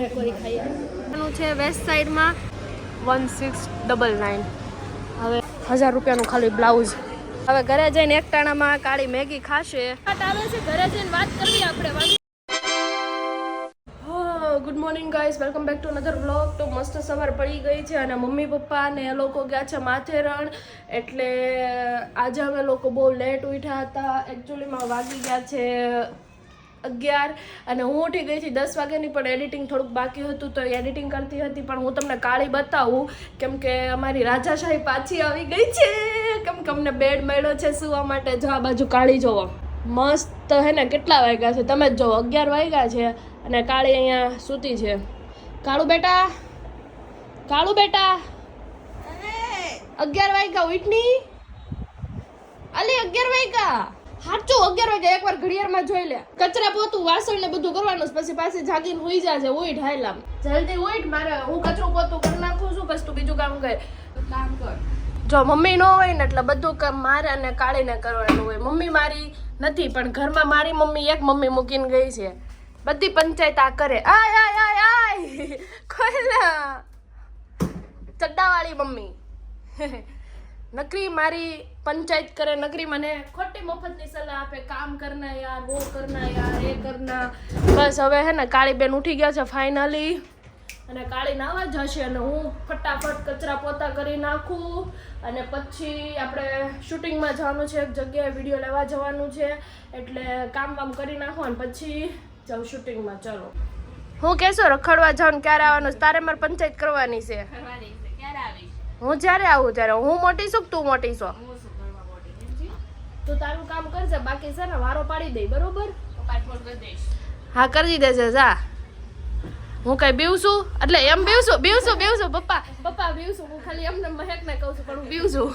પાણીપુરી ખાઈએ. એનું છે વેસ્ટ સાઈડમાં 1699. હવે 1000 રૂપિયાનું ખાલી બ્લાઉઝ. હવે ઘરે જઈને એક ટાણામાં કાળી મેગી ખાશે. આવે છે ઘરે જઈને વાત કરવી આપણે. Good morning guys, welcome back to another vlog. તો મસ્ત સવાર પડી ગઈ છે અને મમ્મી પપ્પા ને એ લોકો ગયા છે માથેરણ. એટલે આજે અમે લોકો બહુ લેટ ઉઠ્યા હતા. એકચ્યુઅલીમાં વાગી ગયા છે 11 અને હું ઉઠી ગઈ હતી 10 વાગ્યાની. પણ એડિટિંગ થોડુંક બાકી હતું તો એડિટિંગ કરતી હતી. પણ હું તમને કાળી બતાવું કેમ કે અમારી રાજાશાહી પાછી આવી ગઈ છે. કેમ કે અમને બેડ મળ્યો છે સુવા માટે. જો આ બાજુ કાળી જોવો મસ્ત હે ને. કેટલા વાગ્યા છે તમે જ જોવો, 11 વાગ્યા છે અને કાળી અહીંયા સૂતી છે. કાળું બેટા, કાળું બેટા, 11 વાગ્યા ઉઠની. અલી 11 વાગ્યા સાચું 11 વાગ્યા. એકવાર ઘડિયાળમાં જોઈ લે. કચરા પોતું વાસણ ને બધું કરવાનું પછી પાછી જાગીને હુઈ જાજે. ઉઠ હાયલામ જલ્દી ઉઠ. મારે હું કચરું પોતું કરી નાખું છું પછી તું બીજું કામ કર. જો મમ્મી ન હોય ને એટલે બધું કામ મારે અને કાળીને કરવાનું હોય. મમ્મી મારી નથી પણ ઘરમાં મારી મમ્મી એક મમ્મી મૂકીને ગઈ છે. બધી પંચાયત આ કરે. આય આય આય આય કોઈલા ચડ્ડાવાળી મમ્મી નકરી મારી પંચાયત કરે. નકરી મને ખોટી મફતની સલાહ આપે. કામ કરના યાર, वो करना यार, એ કરના. બસ હવે હે ને કાળી બેન ઉઠી ગયા છે ફાઇનલી અને કાળી નાવા જશે અને હું ફટાફટ કચરા પોતા કરી નાખું અને પછી આપણે શૂટિંગમાં જવાનું છે. એક જગ્યાએ વિડીયો લેવા જવાનું છે એટલે કામ વામ કરી નાખો અને પછી જાઉં શૂટિંગમાં. ચલો હું કહેશો રખડવા જાઉં ક્યારે આવવાનું? તારે મારે પંચાયત કરવાની છે. હું જ્યારે આવું ત્યારે. હું મોટી છું તું મોટી છો? તું તારું કામ કરજે બાકી છે ને વારો પાડી દઈ. બરોબર? હા કરી દેજે જા. હું કઈ બીવ છું એટલે એમ બીવ છું પપ્પા બીવ છું. હું ખાલી એમને મહેકને કહું છું પણ હું બીવ છું.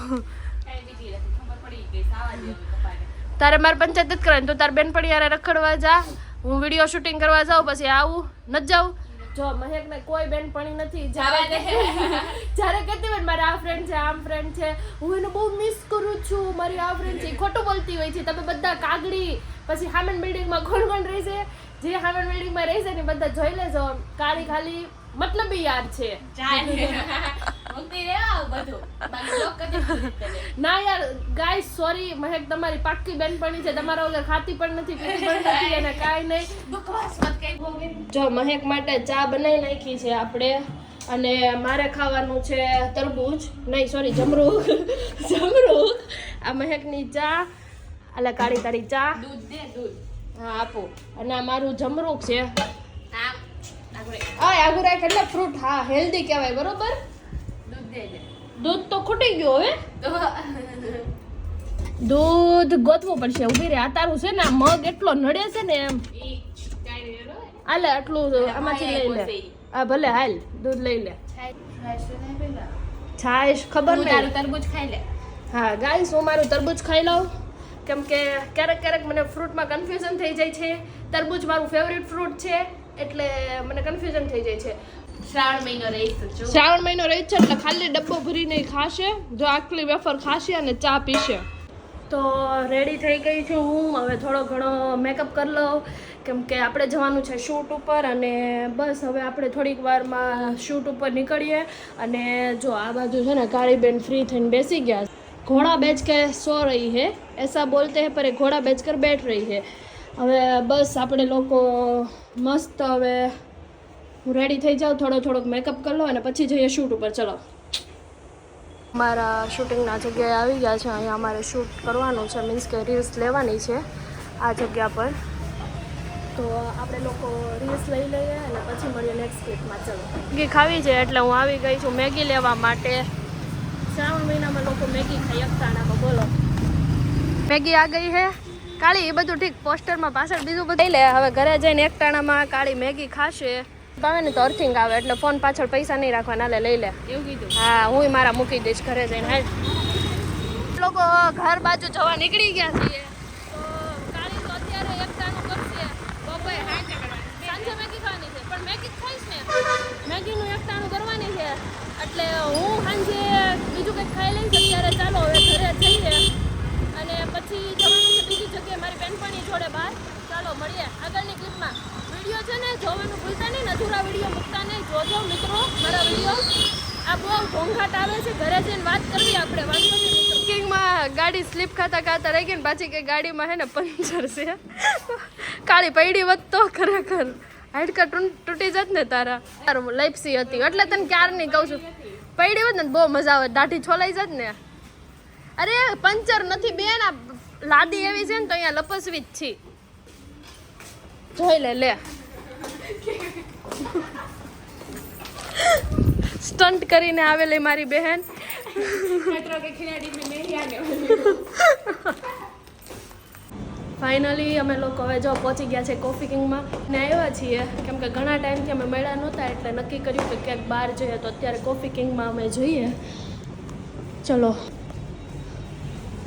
તારે મારે પંચાયત જ કરવાની. તો તાર બેનપણી યારે રખડવા જા, હું વિડીયો શૂટિંગ કરવા જાઉં પછી આવું નથી જાઉં. જો મહેકને કોઈ બેનપણી નથી. જ્યારે કહેતી હોય મારા આ ફ્રેન્ડ છે આમ ફ્રેન્ડ છે, હું એને બહુ મિસ કરું છું. મારી આ ફ્રેન્ડ છે ખોટું બોલતી હોય છે. તમે બધા કાગડી પછી હામેન બિલ્ડિંગમાં કોણ કોણ રહી છે? જે હામેન બિલ્ડિંગમાં રહી છે ને બધા જોઈ લેજો. કાળી ખાલી મતલબી યાર છે. ના યાર ગાઈસ સોરી, મહેક તમારી પાક્કી બેનપણી છે. તમારા વગર ખાતી પણ નથી, પીતી પણ નથી અને કાંઈ નહીં. જો મહેક માટે ચા બનાવી નાખી છે આપણે અને મારે ખાવાનું છે તરબૂચ, નહીં સોરી જમરૂખ. આ મહેકની ચા, એટલે કાળી તારી ચા. હા આપો. અને આ મારું જમરૂખ છે. આગળ રાખ એટલે ફ્રૂટ. હા હેલ્ધી કહેવાય. બરોબર? દૂધ તો ખૂટી ગયું. હવે દૂધ ગોતવું પડશે. ઉભી રે. આ તારું છે ને આ મગ એટલો નડે છે ને એમ. હાલે આટલું આમાંથી લઈ લે. હા ભલે હાલ દૂધ લઈ લે. છાશ ખબર નહીં. તરબૂચ ખાઈ લે. હા ગાઈસ હું મારું તરબૂચ ખાઈ લઉં કેમ કે ક્યારેક મને ફ્રૂટમાં કન્ફ્યુઝન થઈ જાય છે. તરબૂચ મારું ફેવરિટ ફ્રૂટ છે એટલે મને કન્ફ્યુઝન થઈ જાય છે. શ્રાવણ મહિનો રહી છે એટલે ખાલી ડબ્બો ભરીને ખાશે. જો આટલી વેફર ખાશે અને ચા પીશે. તો રેડી થઈ ગઈ છું હું. હવે થોડો ઘણો મેકઅપ કરી લઉં કેમ કે આપણે જવાનું છે શૂટ ઉપર અને બસ હવે આપણે થોડીક વારમાં શૂટ ઉપર નીકળીએ. અને જો આ બાજુ છે ને કાળી બેન ફ્રી થઈને બેસી ગયા. ઘોડા બેચ કે સો રહી है ऐसा बोलते हैं पर घोड़ा बेच कर बैठ रही है. હવે બસ આપણે લોકો મસ્ત હવે હું રેડી થઈ જાઉં. થોડોક મેકઅપ કરી લો અને પછી જઈએ શૂટ ઉપર. ચલો મારા શૂટિંગના જગ્યાએ આવી ગયા છે. અહીંયા અમારે શૂટ કરવાનું છે, મીન્સ કે રીલ્સ લેવાની છે આ જગ્યા પર. તો આપણે લોકો રીલ્સ લઈ લઈએ અને પછી મળીએ નેક્સ્ટ ક્લિપમાં. ચલો મેગી ખાવી છે એટલે હું આવી ગઈ છું મેગી લેવા માટે. શ્રાવણ મહિનામાં લોકો મેગી ખાઈ એકતાણામાં. બોલો મેગી આ ગઈ હે કાળી. એ બધું ઠીક પોસ્ટરમાં પાછળ બીજું બધું લે. હવે ઘરે જઈને એકટાણામાં કાળી મેગી ખાશે. ભાવે ને તો અર્થિંગ આવે એટલે ફોન પાછળ પૈસા નહીં રાખવાના. લે લઈ લે એવું કીધું. હા હું મારા મૂકી દઈશ ઘરે જઈને. હાલ લોકો ઘર બાજુ જવા નીકળી ગયા છીએ. તો કાળી તો અત્યારે એકટાણું કરશે. સાંજે મેગી ખાવાની છે પણ મેગી ખાઈશ ને. મેગીનું એકટાણું કરવાની છે એટલે હું સાંજે બીજું કંઈક ખાઈ લઈશ. અત્યારે ચાલો હવે ઘરે જઈએ અને પછી જવાનું છે બીજી જગ્યાએ મારી બેનપણી જોડે બહાર. ચાલો મળીએ આગળની ક્લિપમાં. વિડીયો છે ને જોવાનું ભૂલતા નહીં. અધૂરા વિડીયો જોજો મિત્રો મારા વિડીયો. આ બહુ ઘોંઘાટ આવે છે, ઘરે જઈને વાત કરવી આપણે. વાંધો નહીં મિત્રો. કિંગમાં ગાડી સ્લીપ ખાતા રહી ગઈ ને પાછી કે ગાડીમાં હે ને પંચર છે. કાળી પૈડી વધતો ખરેખર હાડકા તૂટી જત ને તારા લાઈફસી હતી એટલે તને ક્યારની કહું છું પૈડી હોત ને બહુ મજા આવે, દાઢી છોલાઈ જત ને. અરે પંચર નથી બેન, આ લાદી એવી છે ને તો અહીંયા લપસવી જ છી. જોઈ લે સ્ટન્ટ કરીને આવેલી મારી બહેન. ફાઇનલી અમે લોકો હવે જો પહોંચી ગયા છે કોફી કિંગમાં ને આવ્યા છીએ કેમ કે ઘણા ટાઈમથી અમે મળ્યા નહોતા એટલે નક્કી કર્યું કે ક્યાંક બહાર જઈએ તો અત્યારે કોફી કિંગમાં અમે જઈએ. ચલો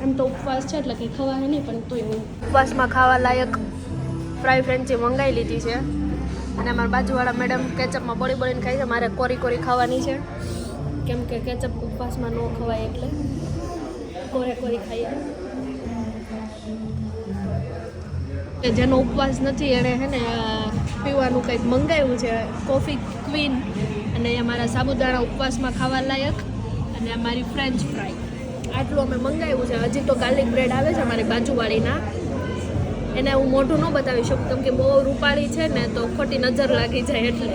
એમ તો ઉપવાસ છે એટલે કંઈ ખવાય નહીં પણ તોય ઉપવાસમાં ખાવા લાયક ફ્રાય ફ્રેન્ચી મંગાવી લીધી છે અને અમારા બાજુવાળા મેડમ કેચઅપમાં બળીને ખાય છે. મારે કોરી ખાવાની છે કેમ કે કેચઅપ ઉપવાસમાં ન ખવાય એટલે કોરી ખાઈએ. જેનો ઉપવાસ નથી એણે હે ને પીવાનું કંઈક મંગાવ્યું છે કોફી ક્વીન અને અમારા સાબુદાણા ઉપવાસમાં ખાવા લાયક અને અમારી ફ્રેન્ચ ફ્રાય આટલું અમે મંગાવ્યું છે. હજી તો ગાર્લિક બ્રેડ આવે છે અમારી બાજુવાળીના, એને હું મોઢું ન બતાવી શકું કેમ કે બહુ રૂપાળી છે ને તો ખોટી નજર લાગી જાય એટલે.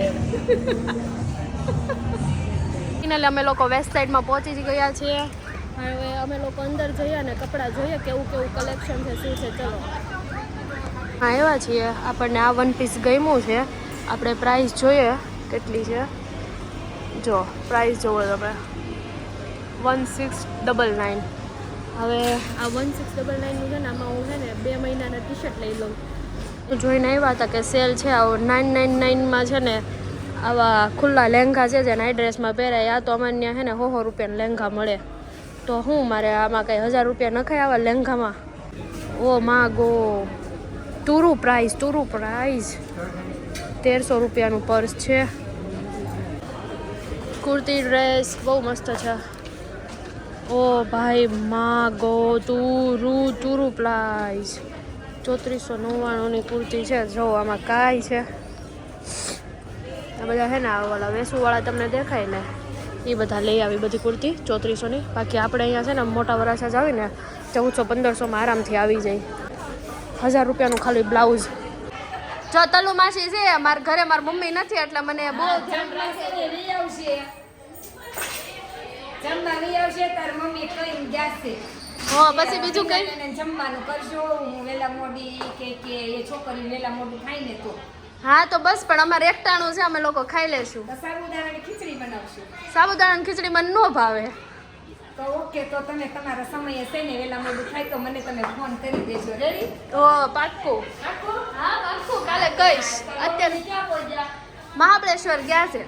ફાઇનલી અમે લોકો વેસ્ટ સાઈડમાં પહોંચી જ ગયા છીએ. હવે અમે લોકો અંદર જઈએ અને કપડાં જોઈએ કેવું કલેક્શન છે શું છે. ચલો હા એવા છીએ. આપણને આ વન પીસ ગમ્યું છે, આપણે પ્રાઇસ જોઈએ કેટલી છે. જો પ્રાઇસ જોવો તમે 1699. હવે આ 1699નું છે ને આમાં હું છે ને 2 મહિનાના ટી શર્ટ લઈ લઉં. જોઈને આવ્યા હતા કે સેલ છે આવો 999માં છે ને આવા ખુલ્લા લહેંગા છે જે નાઇટ ડ્રેસમાં પહેરાય. આ તો અમારે ત્યાં છે ને 100 રૂપિયાના લહેંગા મળે તો હું મારે આમાં કંઈ 1000 રૂપિયા નખાય આવા લહેંગામાં. ઓ માગો ટુરુ પ્રાઇસ 1300 રૂપિયાનું પર્સ છે. કુર્તી ડ્રેસ બહુ મસ્ત છે. ઓ ભાઈ માગો ટુરુ પ્રાઇસ 3499ની કુર્તી છે. જો આમાં કાંઈ છે આ બધા છે ને ઓલા વેસુવાળા તમને દેખાય ને એ બધા લઈ આવી બધી કુર્તી 3400ની. બાકી આપણે અહીંયા છે ને મોટા વરાછા જ આવી ને 1400-1500માં આરામથી આવી જાય. 1000 રૂપિયાનું ખાલી બ્લાઉઝ. જો તલુ માસી છે મારા ઘરે મારી મમ્મી નથી એટલે મને બહુ પછી બીજું કઈ જમવાનું કરજો. હું વેલા મોડી કે એ છોકરી વેલા મોડું ખાઈ ને તો હા તો બસ પણ અમારે એકટાણું છે અમે લોકો ખાઈ લેશું. સાબુદાણાની ખીચડી બનાવશું. સાબુદાણાની ખીચડી મને ન ભાવે તો ઓકે તો તમે તમારા સમયે છે ને વેલા મોડું થાય તો મને તમે ફોન કરી દેજો. રેડી? ઓ પાક્કું. હા પાક્કું કાલે કહીશ. અત્યારે મહાબળેશ્વર ગયા છે.